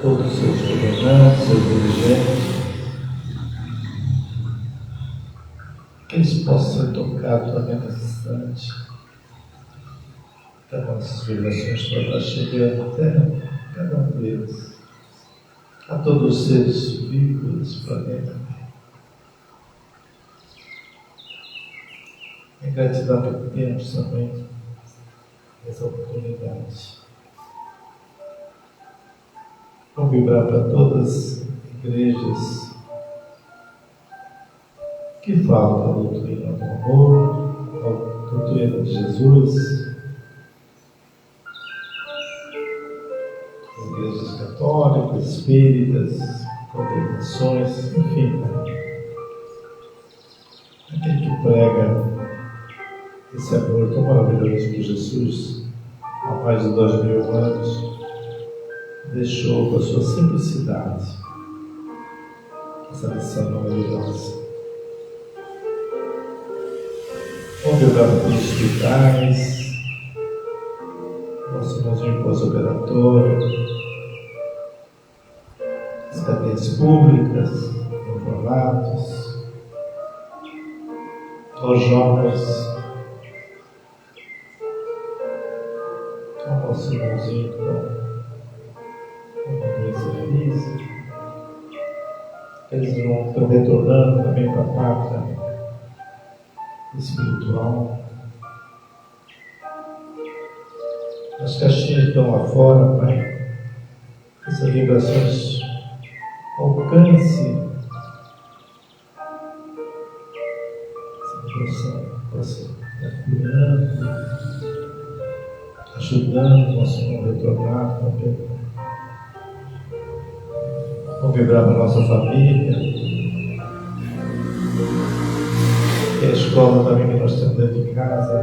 todos os seus governantes, seus dirigentes, que eles possam ser tocados também nesse instante, que as nossas vibrações possam chegar até cada um deles, a todos os seres vivos desse planeta. Em gratidão que temos também essa oportunidade. Vamos vibrar para todas as igrejas que falam da doutrina do amor, da doutrina de Jesus, as igrejas católicas, espíritas, congregações, enfim, né? Aquele que prega esse amor tão maravilhoso que Jesus, há mais de 2000 anos, deixou com a sua simplicidade essa lição maravilhosa. Vamos vibrar para os hospitais, nosso irmãozinho pós-operatório, as cadeias públicas, orfanatos, aos jovens, ao nosso irmãozinho com uma doença física, eles estão retornando também para a pátria espiritual. As caixinhas estão lá fora, Pai. Essas vibrações alcance essa vibração, possa estar curando, ajudando o nosso irmão a retornar também. Vamos vibrar para a nossa família. E a escola também que nós temos dentro de casa.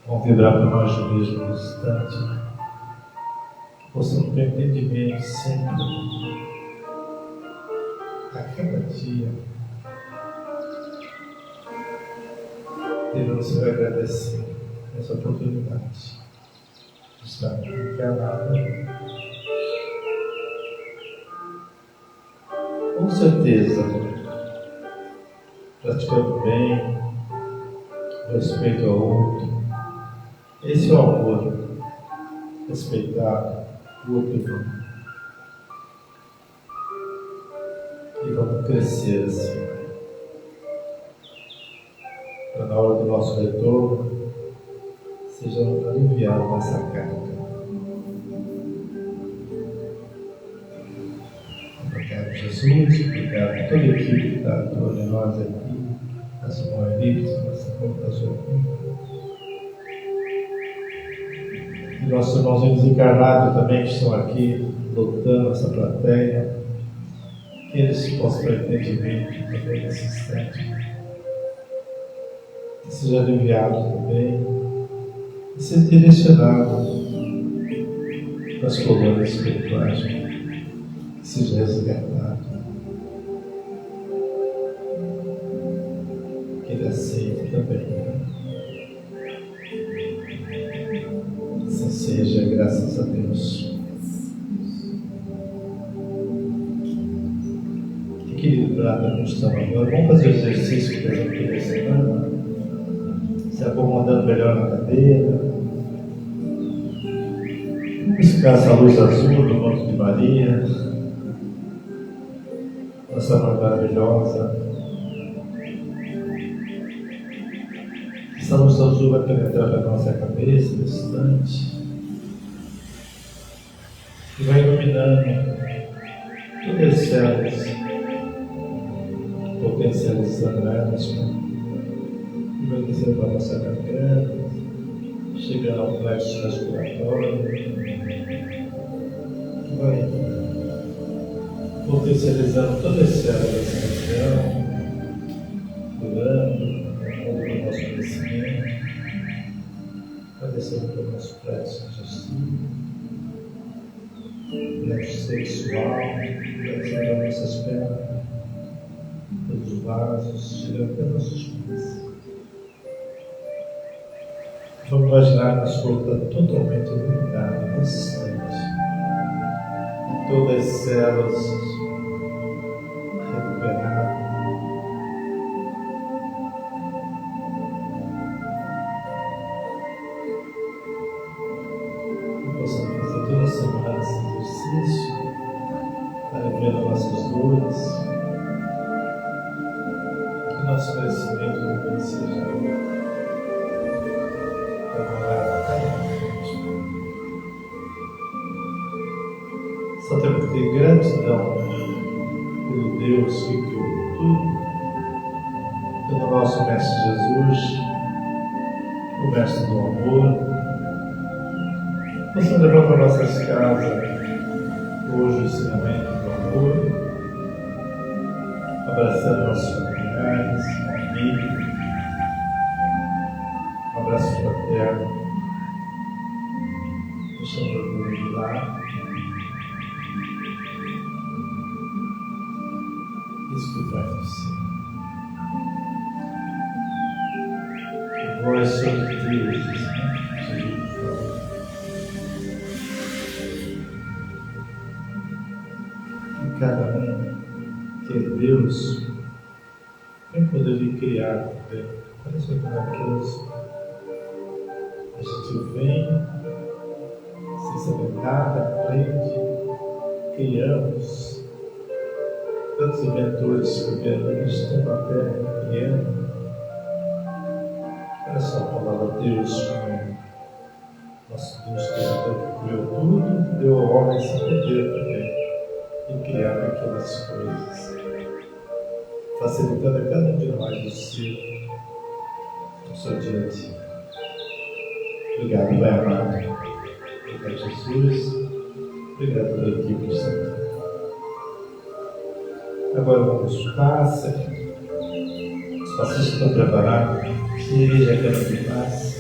Vamos vibrar para nós mesmos no instante. Que possamos ter entendimento sempre. A cada dia. Devemos ser agradecer essa oportunidade de estar aqui encarnado. Com certeza, praticando bem, respeito ao outro. Esse é o amor, respeitar o outro irmão. E vamos crescer assim, para na hora do nosso retorno, seja aliviado nessa carga. Obrigado, Jesus. Obrigado a toda a equipe que está em torno de nós aqui, a Simone Lips, nossa computação aqui. E nossos irmãos desencarnados também que estão aqui, lotando essa plateia, que eles possam ter entendimento também nesse instante. Que seja aliviado também e ser direcionado para as colônias espirituais. Seja resgatado, que ele aceite também. Assim seja, graças a Deus. E equilibrado como estamos agora, vamos fazer o exercício que a gente fez essa semana, se acomodando melhor na cadeira, buscar essa luz azul do Monte de Maria. Essa mãe maravilhosa. Essa luz azul vai penetrar na nossa cabeça, no instante, e vai iluminando todas as células, potencializando elas, e vai descendo para a nossa garganta, chegando ao plexo respiratório, e vai potencializando todas as células dessa região, curando o nosso crescimento, vai descendo para o nosso plexo digestivo, plexo sexual, vai descendo as nossas pernas, todos os vasos, chegando até nossos pés. Vamos imaginar que nosso corpo está totalmente iluminado nesse instante. Todas as células recuperadas. E possamos fazer toda semana esse exercício, aliviando nossas dores, seja preparada a cada momento. Só temos que ter gratidão pelo Deus que criou tudo, pelo nosso Mestre Jesus, o Mestre do amor. Nós levamos para nossas casas hoje o ensinamento do amor, abraçando nossos familiares, amigos, um abraço fraterno, deixando o orgulho de lado. Isso que vai acontecer. Vós sois deuses, Jesus falou. E cada um que é Deus tem o poder de criar também. Olha só que maravilhoso. A gente vem sem saber nada, aprende, criamos. Tantos inventores que vieram estão na terra criando. Olha só a palavra Deus, como nosso Deus Criador que criou tudo, deu ao homem esse poder também de criar aquelas coisas, facilitando a cada um de nós o ser no seu dia a dia. Obrigado, Pai amado. Obrigado, Jesus. Obrigado pela equipe de Santo. Agora vamos passa. Os passos estão preparados. E a cama de paz.